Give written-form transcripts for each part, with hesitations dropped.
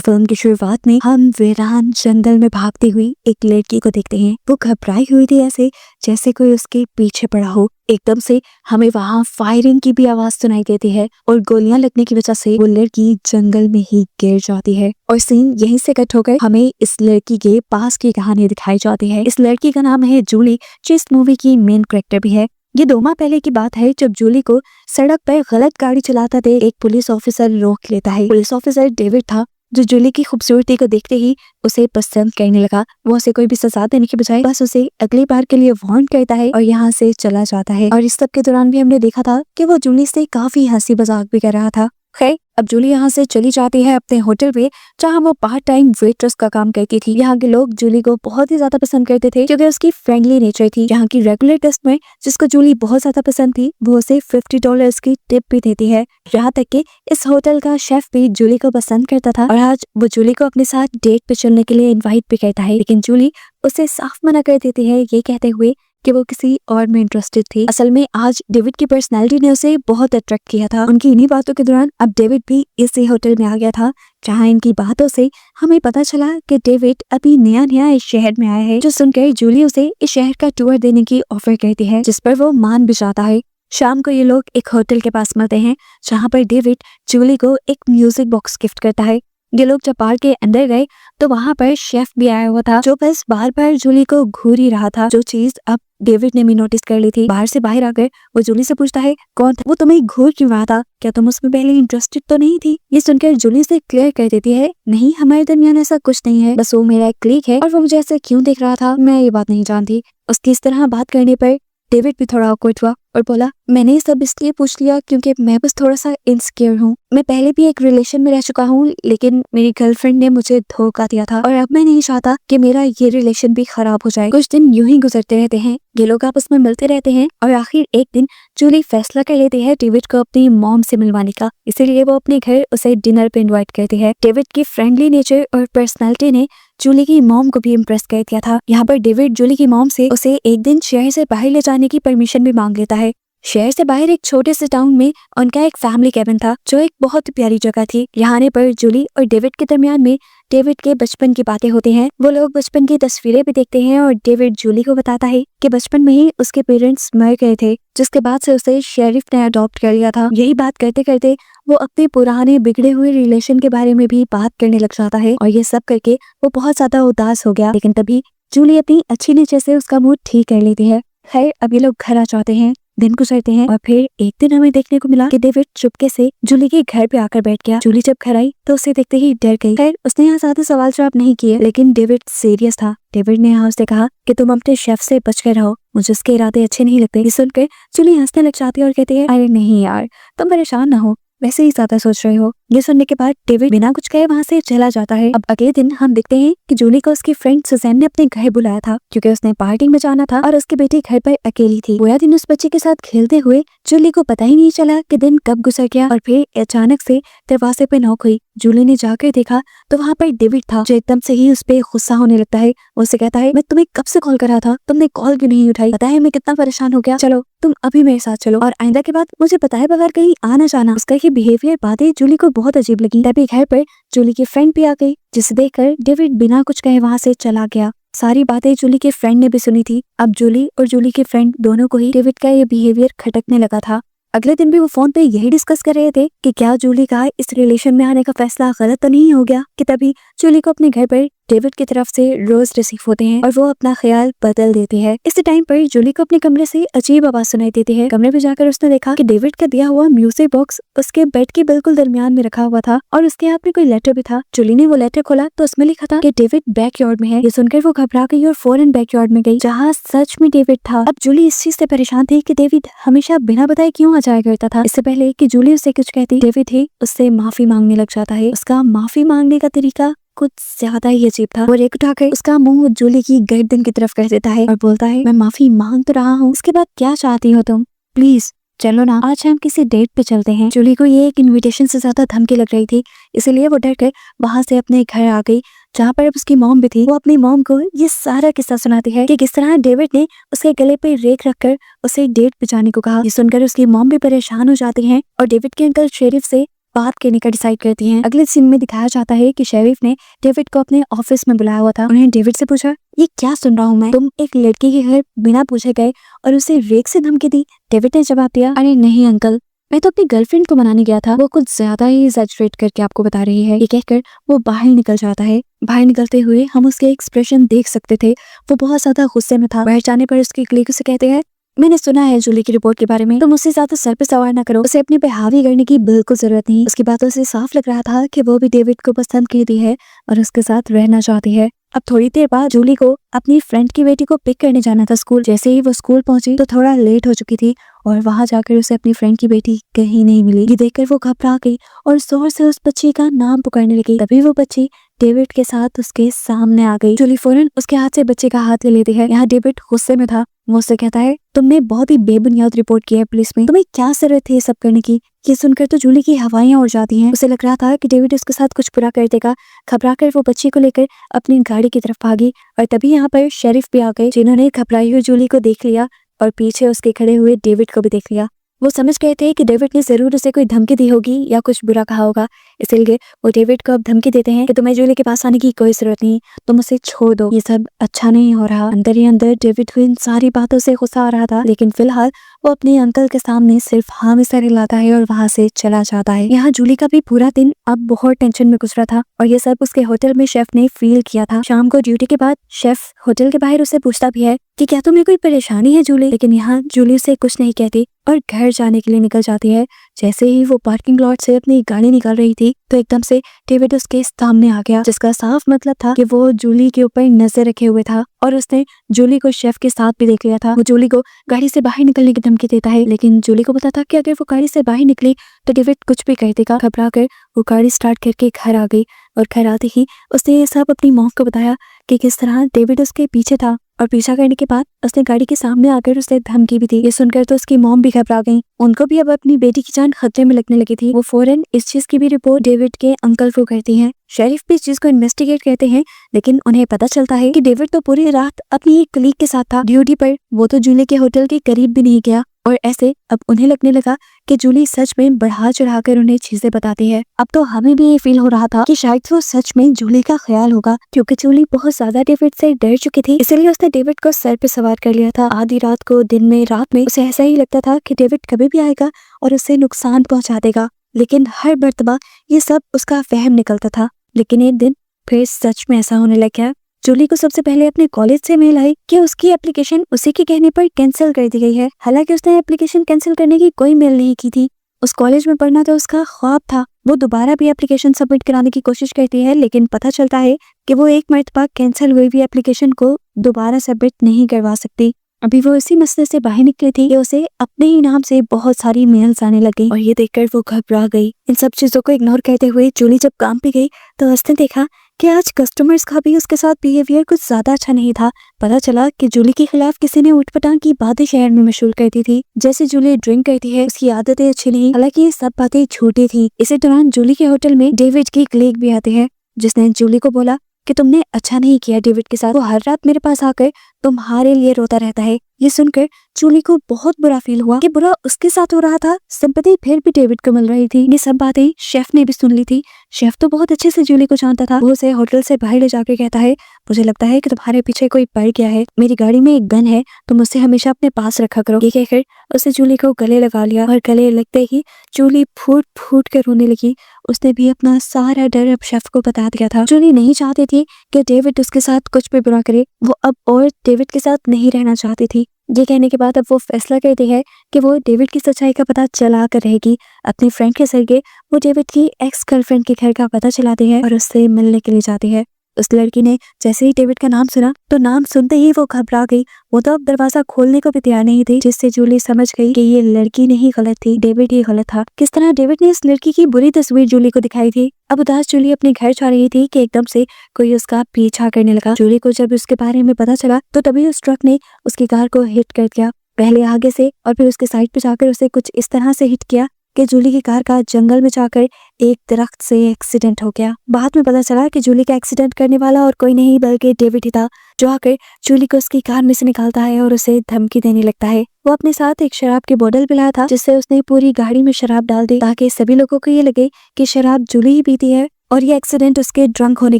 Film की शुरुआत में हम वीरान जंगल में भागती हुई एक लड़की को देखते हैं। वो घबराई हुई थी, ऐसे जैसे कोई उसके पीछे पड़ा हो। एकदम से हमें वहाँ फायरिंग की भी आवाज सुनाई देती है और गोलियां लगने की वजह से वो लड़की जंगल में ही गिर जाती है और सीन यहीं से कट होकर हमें इस लड़की के पास की कहानी दिखाई जाती है। इस लड़की का नाम है जूली, जो इस मूवी की मेन कैरेक्टर भी है। ये 2 माह पहले की बात है जब जूली को सड़क पर गलत गाड़ी चलाता देख एक पुलिस ऑफिसर रोक लेता है। पुलिस ऑफिसर डेविड था, जो जूली की खूबसूरती को देखते ही उसे पसंद करने लगा। वो उसे कोई भी सजा देने के बजाय बस उसे अगली बार के लिए वार्न करता है और यहाँ से चला जाता है। और इस सब के दौरान भी हमने देखा था कि वो जूली से काफी हंसी मजाक भी कर रहा था। खैर, अब जूली यहाँ से चली जाती है अपने होटल पे, जहाँ वो पार्ट टाइम वेट्रेस का काम करती थी। यहाँ के लोग जूली को बहुत ही ज्यादा पसंद करते थे क्योंकि उसकी फ्रेंडली नेचर थी। यहाँ की रेगुलर कस्टमर, जिसको जूली बहुत ज्यादा पसंद थी, वो उसे $50 की टिप भी देती है। यहाँ तक कि इस होटल का शेफ भी जूली को पसंद करता था और आज वो जूली को अपने साथ डेट पे चलने के लिए इन्वाइट भी करता है, लेकिन जूली उसे साफ मना कर देती है, ये कहते हुए कि वो किसी और में इंटरेस्टेड थी। असल में आज डेविड की पर्सनालिटी ने उसे बहुत अट्रैक्ट किया था। उनकी इन्हीं बातों के दौरान अब डेविड भी इसी होटल में आ गया था, जहाँ इनकी बातों से हमें पता चला कि डेविड अभी नया इस शहर में आया है। जो सुनकर जूली उसे इस शहर का टूर देने की ऑफर करती है, जिस पर वो मान भी जाता है। शाम को ये लोग एक होटल के पास मिलते हैं, जहाँ पर डेविड जूली को एक म्यूजिक बॉक्स गिफ्ट करता है। ये लोग जब बार के अंदर गए तो वहाँ पर शेफ भी आया हुआ था, जो बस बार बार जूली को घूर ही रहा था, जो चीज अब डेविड ने भी नोटिस कर ली थी। बाहर से बाहर आकर वो जूली से पूछता है, कौन था वो, तुम्हें घूर क्यों रहा था, क्या तुम उसमें पहले इंटरेस्टेड तो नहीं थी? ये सुनकर जूली से क्लियर कर देती है, नहीं, हमारे दरमियान ऐसा कुछ नहीं है, बस वो मेरा एक क्लिक है और वो मुझे ऐसे क्यों देख रहा था मैं ये बात नहीं जानती। उसकी इस तरह बात करने पर डेविड भी थोड़ा ऑकवर्ड हुआ और बोला, मैंने ये सब इसलिए पूछ लिया क्योंकि मैं बस थोड़ा सा इनसिक्योर हूँ। मैं पहले भी एक रिलेशन में रह चुका हूँ, लेकिन मेरी गर्लफ्रेंड ने मुझे धोखा दिया था और अब मैं नहीं चाहता कि मेरा ये रिलेशन भी खराब हो जाए। कुछ दिन यूं ही गुजरते रहते हैं, ये लोग आपस में मिलते रहते हैं और आखिर एक दिन जूली फैसला कर लेती है डेविड को अपनी मॉम से मिलवाने का। इसीलिए वो अपने घर उसे डिनर पे इन्वाइट करती है। डेविड की फ्रेंडली नेचर और पर्सनैलिटी ने जूली की मॉम को भी इम्प्रेस कर दिया था। यहाँ पर डेविड जूली की मॉम से उसे एक दिन शहर से बाहर ले जाने की परमिशन भी मांग लेता है। शहर से बाहर एक छोटे से टाउन में उनका एक फैमिली कैबिन था, जो एक बहुत प्यारी जगह थी। यहाँ आने पर जूली और डेविड के दरमियान में डेविड के बचपन की बातें होती हैं। वो लोग बचपन की तस्वीरें भी देखते हैं और डेविड जूली को बताता है कि बचपन में ही उसके पेरेंट्स मर गए थे, जिसके बाद से उसे शेरिफ ने अडॉप्ट कर लिया था। यही बात करते करते वो अपने पुराने बिगड़े हुए रिलेशन के बारे में भी बात करने लग जाता है और ये सब करके वो बहुत ज्यादा उदास हो गया। लेकिन तभी जूली अपनी अच्छी नेचर से उसका मूड ठीक कर लेती है। खैर, अब ये लोग घर आ जाते हैं, दिन गुजरते हैं और फिर एक दिन हमें देखने को मिला कि डेविड चुपके से जूली के घर पे आकर बैठ गया। जूली जब घर आई तो उसे देखते ही डर गई। खैर, उसने यहाँ ज्यादा सवाल जवाब नहीं किए, लेकिन डेविड सीरियस था। डेविड ने यहाँ उससे कहा कि तुम अपने शेफ से बच कर रहो, मुझे उसके इरादे अच्छे नहीं लगते। ये सुनकर जूली हंसने लग जाती है और कहती है, अरे नहीं यार, तुम परेशान ना हो, वैसे ही ज्यादा सोच रहे हो। ये सुनने के बाद डेविड बिना कुछ कहे वहाँ से चला जाता है। अब अगले दिन हम देखते हैं कि जूली को उसकी फ्रेंड सुजैन ने अपने घर बुलाया था, क्योंकि उसने पार्टी में जाना था और उसकी बेटी घर पर अकेली थी। पूरा दिन उस बच्चे के साथ खेलते हुए जूली को पता ही नहीं चला कि दिन कब गुजर गया और फिर अचानक से दरवाजे पे नॉक हुई। जूली ने जाकर देखा तो वहाँ पर डेविड था, जो एकदम से ही उस पर गुस्सा होने लगता है। उससे कहता है, मैं तुम्हें कब से कॉल कर रहा था, तुमने कॉल क्यों नहीं उठाई? पता है मैं कितना परेशान हो गया, चलो तुम अभी मेरे साथ चलो और आइंदा के बाद मुझे बताए बगैर कहीं आना जाना। उसका ये बिहेवियर बातें जूली को बहुत अजीब लगी। तभी घर पर जूली की फ्रेंड भी आ गई, जिसे देखकर डेविड बिना कुछ कहे वहाँ से चला गया। सारी बातें जूली के फ्रेंड ने भी सुनी थी। अब जूली और जूली के फ्रेंड दोनों को ही डेविड का ये बिहेवियर खटकने लगा था। अगले दिन भी वो फोन पे यही डिस्कस कर रहे थे कि क्या जूली का इस रिलेशन में आने का फैसला गलत तो नहीं हो गया, कि तभी जूली को अपने घर पर डेविड की तरफ से रोज रिसीव होते हैं और वो अपना ख्याल बदल देती है। इस टाइम पर जूली को अपने कमरे से अजीब आवाज सुनाई देती है। कमरे में जाकर उसने देखा कि डेविड का दिया हुआ म्यूजिक बॉक्स उसके बेड के बिल्कुल दरमियान में रखा हुआ था और उसके हाथ में कोई लेटर भी था। जूली ने वो लेटर खोला तो उसमें लिखा था कि डेविड बैकयार्ड में है। ये सुनकर वो घबरा गई और फौरन बैकयार्ड में गई, जहाँ सच में डेविड था। अब जूली इस चीज से परेशान थी कि डेविड हमेशा बिना बताए क्यों आ जाया करता था। इससे पहले कि जूली उससे कुछ कहती, डेविड ही उससे माफी मांगने लग जाता है। उसका माफी मांगने का तरीका कुछ ज्यादा ही अजीब था। वो रेक उठाकर उसका मुंह जूली की गर्दन की तरफ कर देता है और बोलता है, मैं माफी मांग तो रहा हूँ, उसके बाद क्या चाहती हो तुम? प्लीज चलो ना, आज हम किसी डेट पे चलते हैं। जूली को ये एक इनविटेशन से ज्यादा धमकी लग रही थी, इसलिए वो डर कर वहां से अपने घर आ गई, जहाँ पर अब उसकी मॉम भी थी। वो अपनी मॉम को ये सारा किस्सा सुनाती है कि किस तरह डेविड ने उसके गले पे रेक रखकर उसे डेट पे जाने को कहा। ये सुनकर उसकी मॉम भी परेशान हो जाती है और डेविड के अंकल शेरिफ से बात करने का डिसाइड करती हैं। अगले सीन में दिखाया जाता है कि शेरिफ ने डेविड को अपने ऑफिस में बुलाया हुआ था। उन्होंने डेविड से पूछा, ये क्या सुन रहा हूँ मैं, तुम एक लड़की के घर बिना पूछे गए और उसे रेप से धमकी दी। डेविड ने जवाब दिया, अरे नहीं अंकल, मैं तो अपनी गर्लफ्रेंड को मनाने गया था। वो कुछ ज्यादा ही एग्जैजरेट करके आपको बता रही है। ये कहकर वो बाहर निकल जाता है। बाहर निकलते हुए हम उसके एक्सप्रेशन देख सकते थे, वो बहुत ज्यादा गुस्से में था। बाहर जाने पर उसके कलीग उसे कहते हैं, मैंने सुना है जूली की रिपोर्ट के बारे में, तुम उससे ज्यादा सर पे सवार ना करो, उसे अपने पे हावी करने की बिल्कुल जरूरत नहीं। उसकी बातों से साफ लग रहा था कि वो भी डेविड को पसंद करती है और उसके साथ रहना चाहती है। अब थोड़ी देर बाद जूली को अपनी फ्रेंड की बेटी को पिक करने जाना था स्कूल। जैसे ही वो स्कूल पहुंची तो थोड़ा लेट हो चुकी थी और वहां जाकर उसे अपनी फ्रेंड की बेटी कहीं नहीं मिली। ये देखकर वो घबरा गई और जोर से उस बच्ची का नाम पुकारने लगी। तभी वो बच्ची डेविड के साथ उसके सामने आ गई। जूली फौरन उसके हाथ से बच्चे का हाथ ले लेती है। यहाँ डेविड गुस्से में था। वो उससे कहता है, तुमने बहुत ही बेबुनियाद रिपोर्ट की है पुलिस में, तुम्हें क्या जरूरत थी ये सब करने की। ये सुनकर तो जूली की हवाइयां उड़ जाती हैं। उसे लग रहा था कि डेविड उसके साथ कुछ बुरा कर देगा। घबराकर वो बच्ची को लेकर अपनी गाड़ी की तरफ भागी और तभी यहाँ पर शेरिफ भी आ गए, जिन्होंने घबराई हुई जूली को देख लिया और पीछे उसके खड़े हुए डेविड को भी देख लिया। वो समझ गए थे कि डेविड ने जरूर उसे कोई धमकी दी होगी या कुछ बुरा कहा होगा, इसलिए वो डेविड को अब धमकी देते हैं कि तुम्हें जूली के पास आने की कोई जरूरत नहीं, तुम उसे छोड़ दो, ये सब अच्छा नहीं हो रहा। अंदर ही अंदर डेविड को इन सारी बातों से गुस्सा आ रहा था, लेकिन फिलहाल वो अपने अंकल के सामने सिर्फ हाँ में सर हिलाता है और वहाँ से चला जाता है। यहाँ जूली का भी पूरा दिन अब बहुत टेंशन में गुजरा था और ये सब उसके होटल में शेफ ने फील किया था। शाम को ड्यूटी के बाद शेफ होटल के बाहर उसे पूछता भी है कि क्या तुम्हें कोई परेशानी है जूली, लेकिन यहाँ जूली उसे कुछ नहीं कहती और घर जाने के लिए निकल जाती है। जैसे ही वो पार्किंग लॉट से अपनी गाड़ी निकाल रही थी तो एकदम से डेविड उसके सामने आ गया, जिसका साफ मतलब था कि वो जूली के ऊपर नजर रखे हुए था और उसने जूली को शेफ के साथ भी देख लिया था। वो जूली को गाड़ी से बाहर निकलने की धमकी देता है, लेकिन जूली को पता था कि अगर वो गाड़ी से बाहर निकली तो डेविड कुछ भी कर देगा। घबरा कर वो गाड़ी स्टार्ट करके घर आ गई और घर आते ही उसने ये सब अपनी मॉम को बताया कि किस तरह डेविड उसके पीछे था और पीछा करने के बाद उसने गाड़ी के सामने आकर उसे धमकी भी दी। ये सुनकर तो उसकी मॉम भी घबरा गई, उनको भी अब अपनी बेटी की जान खतरे में लगने लगी थी। वो फौरन इस चीज की भी रिपोर्ट डेविड के अंकल को करती हैं। शेरिफ भी इस चीज को इन्वेस्टिगेट करते हैं, लेकिन उन्हें पता चलता है कि डेविड तो पूरी रात अपनी एक कलीग के साथ था ड्यूटी पर, वो तो जूली के होटल के करीब भी नहीं गया और ऐसे अब उन्हें लगने लगा कि जूली सच में बढ़ा चढ़ाकर उन्हें चीजें बताती है। अब तो हमें भी ये फील हो रहा था कि शायद वो सच में जूली का ख्याल होगा, क्योंकि जूली बहुत ज्यादा डेविड से डर चुकी थी, इसलिए उसने डेविड को सर पे सवार कर लिया था। आधी रात को, दिन में, रात में उसे ऐसा ही लगता था कि डेविड कभी भी आएगा और उसे नुकसान पहुंचा देगा, लेकिन हर मर्तबा ये सब उसका वहम निकलता था। लेकिन एक दिन फिर सच में ऐसा होने लग गया। जूली को सबसे पहले अपने कॉलेज से मेल आई कि उसकी एप्लीकेशन उसी के कहने पर कैंसिल कर दी गई है। हालांकि उसने एप्लीकेशन कैंसिल करने की कोई मेल नहीं की थी, उस कॉलेज में पढ़ना तो उसका ख्वाब था। वो दोबारा भी एप्लीकेशन सबमिट कराने की कोशिश करती है, लेकिन पता चलता है कि वो एक मर्तबा कैंसिल हुई हुई एप्लीकेशन को दोबारा सबमिट नहीं करवा सकती। अभी वो इसी मसले से बाहर निकली थी कि उसे अपने ही नाम से बहुत सारी मेल्स आने लग गई और ये देखकर वो घबरा गई। इन सब चीजों को इग्नोर करते हुए जूली जब काम पे गई तो उसने देखा कि आज कस्टमर्स का भी उसके साथ बिहेवियर कुछ ज्यादा अच्छा नहीं था। पता चला कि जूली के खिलाफ किसी ने उठपटांग की बातें शहर में मशहूर करती थी, जैसे जूली ड्रिंक करती है, उसकी आदतें अच्छी नहीं। हालांकि ये सब बातें झूठी थी। इसी दौरान जूली के होटल में डेविड की कलीग भी आते हैं, जिसने जूली को बोला कि तुमने अच्छा नहीं किया डेविड के साथ, वो हर रात मेरे पास आकर तुम्हारे लिए रोता रहता है। ये सुनकर जूली को बहुत बुरा फील हुआ कि बुरा उसके साथ हो रहा था, सिंपैथी फिर भी डेविड को मिल रही थी। ये सब बातें शेफ ने भी सुन ली थी। शेफ तो बहुत अच्छे से जूली को जानता था। वो उसे होटल से बाहर ले जाकर कहता है, मुझे लगता है कि तुम्हारे पीछे कोई पड़ गया है, मेरी गाड़ी में एक गन है, तुम उसे हमेशा अपने पास रखा करो। ये कहकर उसने जूली को गले लगा लिया और गले लगते ही जूली फूट फूट कर रोने लगी। उसने भी अपना सारा डर अब शेफ को बता दिया था। जूली नहीं चाहती थी कि डेविड उसके साथ कुछ भी बुरा करे, वो अब और डेविड के साथ नहीं रहना चाहती थी। ये कहने के बाद अब वो फैसला करती है कि वो डेविड की सच्चाई का पता चला कर रहेगी। अपनी फ्रेंड के जरिए वो डेविड की एक्स गर्लफ्रेंड के घर का पता चलाती है और उससे मिलने के लिए जाती है। उस लड़की ने जैसे ही डेविड का नाम सुना तो नाम सुनते ही वो घबरा गई। वो तो अब दरवाजा खोलने को भी तैयार नहीं थी, जिससे जूली समझ गई कि ये लड़की नहीं गलत थी, डेविड ही गलत था। किस तरह डेविड ने इस लड़की की बुरी तस्वीर जूली को दिखाई थी। अब उदास जूली अपने घर जा रही थी कि एकदम से कोई उसका पीछा करने लगा। जूली को जब उसके बारे में पता चला तो तभी उस ट्रक ने उसकी कार को हिट कर दिया, पहले आगे से और फिर उसके साइड पे जाकर उसे कुछ इस तरह से हिट किया कि जूली की कार का जंगल में जाकर एक दरख्त से एक्सीडेंट हो गया। बाद में पता चला कि जूली का एक्सीडेंट करने वाला और कोई नहीं बल्कि डेविड ही था, जो आकर जूली को उसकी कार में से निकालता है और उसे धमकी देने लगता है वो अपने साथ एक शराब की बोतल भी लाया था, जिससे उसने पूरी गाड़ी में शराब डाल दी ताकि सभी लोगों को ये लगे कि शराब जूली ही पीती है और ये एक्सीडेंट उसके ड्रंक होने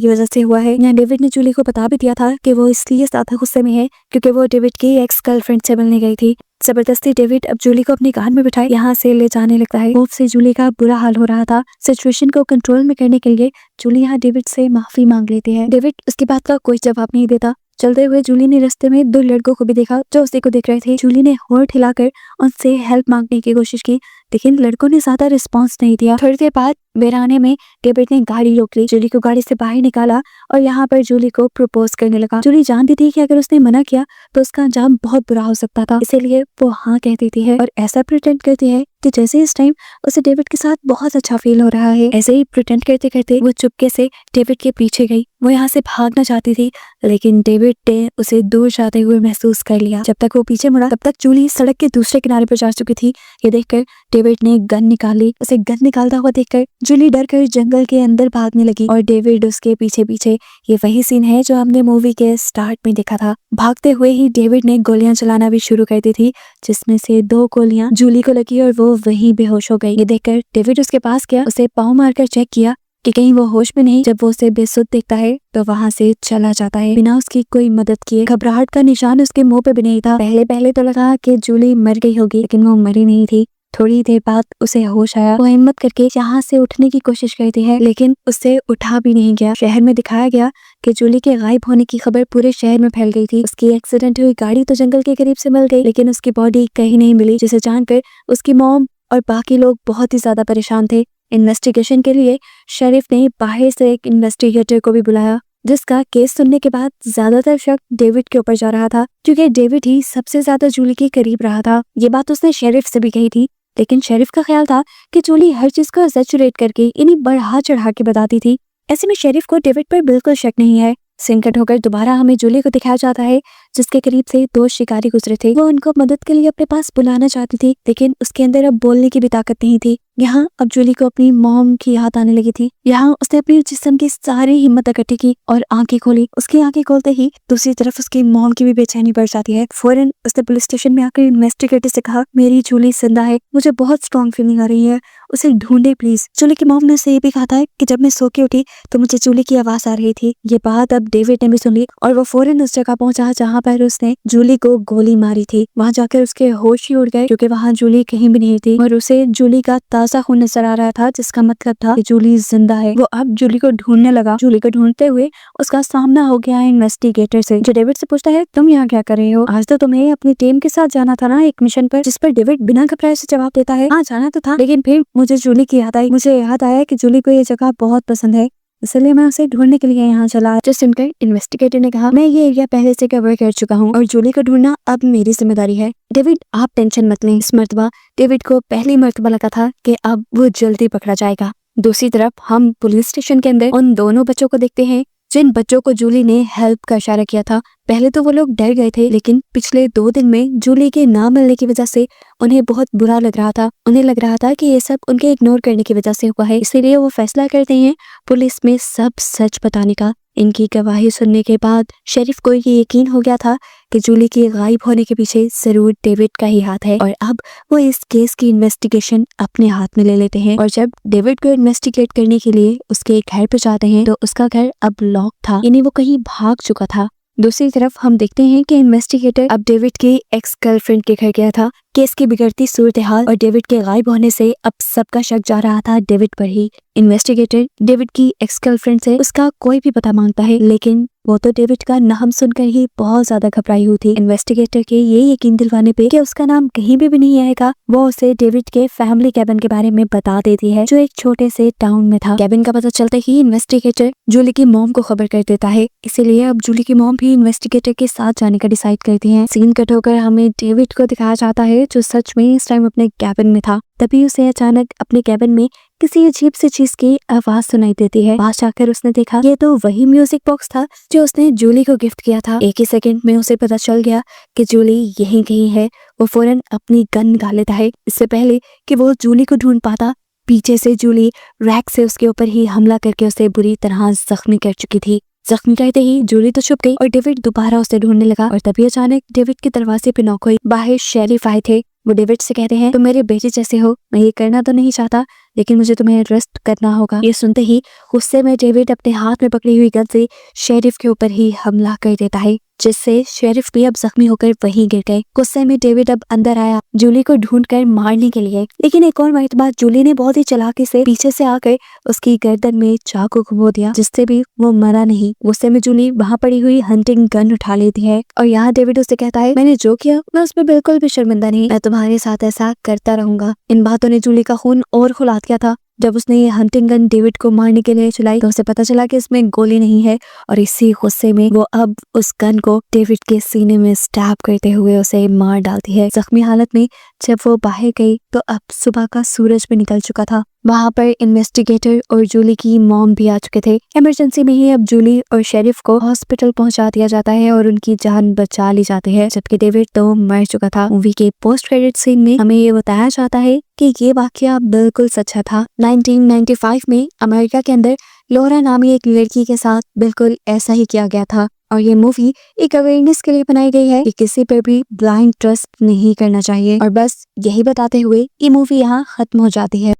की वजह से हुआ है। यहाँ डेविड ने जूली को बता भी दिया था कि वो इसलिए ज्यादा गुस्से में है क्योंकि वो डेविड की एक्स गर्लफ्रेंड से मिलने गई थी। जबरदस्ती डेविड अब जूली को अपनी कार में बिठाए यहाँ से ले जाने लगता है। होप से जूली का बुरा हाल हो रहा था। सिचुएशन को कंट्रोल में करने के लिए जूली यहाँ डेविड से माफी मांग लेती है। डेविड उसकी बात का कोई जवाब नहीं देता। चलते हुए जूली ने रास्ते में 2 लड़कों को भी देखा जो उसी को देख रहे थे। जूली ने होठ हिलाकर उनसे हेल्प मांगने की कोशिश की, लेकिन लड़कों ने ज्यादा रिस्पांस नहीं दिया। थोड़ी देर बाद बेराने में डेविड ने गाड़ी रोक ली, जूली को गाड़ी से बाहर निकाला और यहाँ पर जूली को प्रपोज करने लगा। जूली जानती थी कि अगर उसने मना किया तो उसका अंजाम बहुत बुरा हो सकता था, इसीलिए वो हाँ कह देती है और ऐसा प्रिटेंड करती है कि जैसे इस टाइम उसे डेविड के साथ बहुत अच्छा फील हो रहा है। ऐसे ही प्रिटेंड करते करते वो चुपके से डेविड के पीछे गई। वो यहाँ से भागना चाहती थी, लेकिन डेविड ने उसे दूर जाते हुए महसूस कर लिया। जब तक वो पीछे मुड़ा तब तक जूली सड़क के दूसरे किनारे पर जा चुकी थी। ये देखकर डेविड ने गन निकाली। उसे गन निकालता हुआ देखकर जूली डर कर जंगल के अंदर भागने लगी और डेविड उसके पीछे पीछे। ये वही सीन है जो हमने मूवी के स्टार्ट में देखा था। भागते हुए ही डेविड ने गोलियां चलाना भी शुरू कर दी थी, जिसमें से 2 गोलियां जूली को लगी और वो वहीं बेहोश हो गई। ये देखकर डेविड उसके पास गया, उसे पाँव मारकर चेक किया कि कहीं वो होश में नहीं। जब वो उसे बेसुध देखता है तो वहां से चला जाता है बिना उसकी कोई मदद किए। घबराहट का निशान उसके मुंह पे भी नहीं था। पहले तो लगा कि जूली मर गई होगी, लेकिन वो मरी नहीं थी। थोड़ी देर बाद उसे होश आया। वो हिम्मत करके यहाँ से उठने की कोशिश करती है, लेकिन उससे उठा भी नहीं गया। शहर में दिखाया गया कि जूली के गायब होने की खबर पूरे शहर में फैल गई थी। उसकी एक्सीडेंट हुई गाड़ी तो जंगल के करीब से मिल गई, लेकिन उसकी बॉडी कहीं नहीं मिली, जिसे जानकर उसकी मॉम और बाकी लोग बहुत ही ज्यादा परेशान थे। इन्वेस्टिगेशन के लिए शेरिफ ने बाहर से एक इन्वेस्टिगेटर को भी बुलाया, जिसका केस सुनने के बाद ज्यादातर शक डेविड के ऊपर जा रहा था, क्योंकि डेविड ही सबसे ज्यादा जूली के करीब रहा था। ये बात उसने शेरिफ से भी कही थी, लेकिन शेरिफ का ख्याल था कि जूली हर चीज को एक्सैचुरेट करके इन्हीं बढ़ा चढ़ा के बताती थी। ऐसे में शेरिफ को डेविड पर बिल्कुल शक नहीं है। सिंकट होकर दोबारा हमें जूली को दिखाया जाता है, जिसके करीब से 2 शिकारी गुजरे थे। वो उनको मदद के लिए अपने पास बुलाना चाहती थी, लेकिन उसके अंदर अब बोलने की भी ताकत नहीं थी। यहाँ अब जूली को अपनी मॉम की याद आने लगी थी। यहाँ उसने अपनी जिस्म की सारी हिम्मत इकट्ठी की और आंखें खोली। उसकी आंखें खोलते ही दूसरी तरफ उसकी मॉम की भी बेचैनी बढ़ जाती है। फौरन उसने पुलिस स्टेशन में आकर इन्वेस्टिगेटर से कहा, मेरी जूली जिंदा है, मुझे बहुत स्ट्रॉन्ग फीलिंग आ रही है, उसे ढूंढे प्लीज। जूली की मॉम ने उसे ये भी कहा था कि जब मैं सो के उठी तो मुझे जूली की आवाज आ रही थी। ये बात अब डेविड ने भी सुन ली और वो फौरन उस जगह पहुंचा जहाँ पर उसने जूली को गोली मारी थी। वहां जाकर उसके होश ही उड़ गए, क्योंकि वहां जूली कहीं भी नहीं थी और उसे जूली का ताजा खून नजर आ रहा था, जिसका मतलब था कि जूली जिंदा है। वो अब जूली को ढूंढने लगा। जूली को ढूंढते हुए उसका सामना हो गया इन्वेस्टिगेटर से, जो डेविड से पूछता है, तुम यहाँ क्या कर रहे हो? आज तो तुम्हें अपनी टीम के साथ जाना था ना एक मिशन पर। जिस पर डेविड बिना घबराए से जवाब देता है, हाँ जाना तो था, लेकिन फिर मुझे जूली की याद आई। मुझे याद आया कि जूली को ये जगह बहुत पसंद है, इसलिए मैं उसे ढूंढने के लिए यहाँ चला। जो सुनकर इन्वेस्टिगेटर ने कहा, मैं ये एरिया पहले से कवर कर चुका हूँ और जूली को ढूंढना अब मेरी जिम्मेदारी है। डेविड आप टेंशन मत लें। इस मर्तबा डेविड को पहली मर्तबा लगा था कि अब वो जल्दी पकड़ा जाएगा। दूसरी तरफ हम पुलिस स्टेशन के अंदर उन दोनों बच्चों को देखते हैं जिन बच्चों को जूली ने हेल्प का इशारा किया था। पहले तो वो लोग डर गए थे, लेकिन पिछले 2 दिन में जूली के ना मिलने की वजह से उन्हें बहुत बुरा लग रहा था। उन्हें लग रहा था कि ये सब उनके इग्नोर करने की वजह से हुआ है, इसीलिए वो फैसला करते हैं पुलिस में सब सच बताने का। इनकी गवाही सुनने के बाद शेरिफ को ये यकीन हो गया था कि जूली के गायब होने के पीछे जरूर डेविड का ही हाथ है, और अब वो इस केस की इन्वेस्टिगेशन अपने हाथ में ले लेते हैं। और जब डेविड को इन्वेस्टिगेट करने के लिए उसके घर पे जाते हैं तो उसका घर अब लॉक था, यानी वो कहीं भाग चुका था। दूसरी तरफ हम देखते हैं कि इन्वेस्टिगेटर अब डेविड की एक्स गर्लफ्रेंड के घर गया था। केस की बिगड़ती सूरत हाल और डेविड के गायब होने से अब सबका शक जा रहा था डेविड पर ही। इन्वेस्टिगेटर डेविड की एक्स गर्लफ्रेंड से उसका कोई भी पता मांगता है, लेकिन वो तो डेविड का नाम सुनकर ही बहुत ज्यादा घबराई हुई थी। इन्वेस्टिगेटर के ये यकीन दिलवाने पे कि उसका नाम कहीं भी नहीं आएगा, वो उसे डेविड के फैमिली कैबिन के बारे में बता देती है, जो एक छोटे से टाउन में था। कैबिन का पता चलते ही इन्वेस्टिगेटर जूली की मॉम को खबर कर देता है, इसीलिए अब जूली की मॉम भी इन्वेस्टिगेटर के साथ जाने का डिसाइड करती है। सीन कट होकर हमें डेविड को दिखाया जाता है, जो सच में इस टाइम अपने कैबिन में था। तभी उसे अचानक अपने कैबिन में किसी अजीब सी चीज की आवाज सुनाई देती है। पास जाकर उसने देखा ये तो वही म्यूजिक बॉक्स था जो उसने जूली को गिफ्ट किया था। एक ही सेकंड में उसे पता चल गया कि जूली यहीं कहीं है। वो फौरन अपनी गन निकाल लेता है। इससे पहले कि वो जूली को ढूंढ पाता, पीछे से जूली रैक से उसके ऊपर ही हमला करके उसे बुरी तरह जख्मी कर चुकी थी। जख्मी कहते ही जूली तो छुप गई और डेविड दोबारा उसे ढूंढने लगा और तभी अचानक डेविड के दरवाजे पे नॉक हुई। बाहर शेरिफ आए थे। वो डेविड से कहते हैं तुम मेरे बेटे जैसे हो, मैं ये करना तो नहीं चाहता लेकिन मुझे तुम्हें अरेस्ट करना होगा। ये सुनते ही गुस्से में डेविड अपने हाथ में पकड़ी हुई गन से शेरिफ के ऊपर ही हमला कर देता है, जिससे शेरिफ भी अब जख्मी होकर वहीं गिर गए। गुस्से में डेविड अब अंदर आया जूली को ढूंढकर मारने के लिए, लेकिन एक और मर्तबा जूली ने बहुत ही चालाकी से पीछे से आकर उसकी गर्दन में चाकू घुमो दिया, जिससे भी वो मरा नहीं। गुस्से में जूली वहाँ पड़ी हुई हंटिंग गन उठा लेती है और यहाँ डेविड उससे कहता है मैंने जो किया मैं उसमें बिल्कुल भी शर्मिंदा नहीं, मैं तुम्हारे साथ ऐसा करता रहूंगा। इन बातों ने जूली का खून और खौला दिया था। जब उसने ये हंटिंग गन डेविड को मारने के लिए चलाई तो उसे पता चला कि इसमें गोली नहीं है और इसी गुस्से में वो अब उस गन को डेविड के सीने में स्टैब करते हुए उसे मार डालती है। जख्मी हालत में जब वो बाहर गई तो अब सुबह का सूरज भी निकल चुका था। वहाँ पर इन्वेस्टिगेटर और जूली की मॉम भी आ चुके थे। इमरजेंसी में ही अब जूली और शेरिफ को हॉस्पिटल पहुंचा दिया जाता है और उनकी जान बचा ली जाती है, जबकि डेविड तो मर चुका था। मूवी के पोस्ट क्रेडिट सीन में हमें ये बताया जाता है कि ये वाकया बिल्कुल सच्चा था। 1995 में अमेरिका के अंदर लोरा नामी एक लड़की के साथ बिल्कुल ऐसा ही किया गया था और ये मूवी एक अवेयरनेस के लिए बनाई गई है कि किसी पर भी ब्लाइंड ट्रस्ट नहीं करना चाहिए। और बस यही बताते हुए ये मूवी यहाँ खत्म हो जाती है।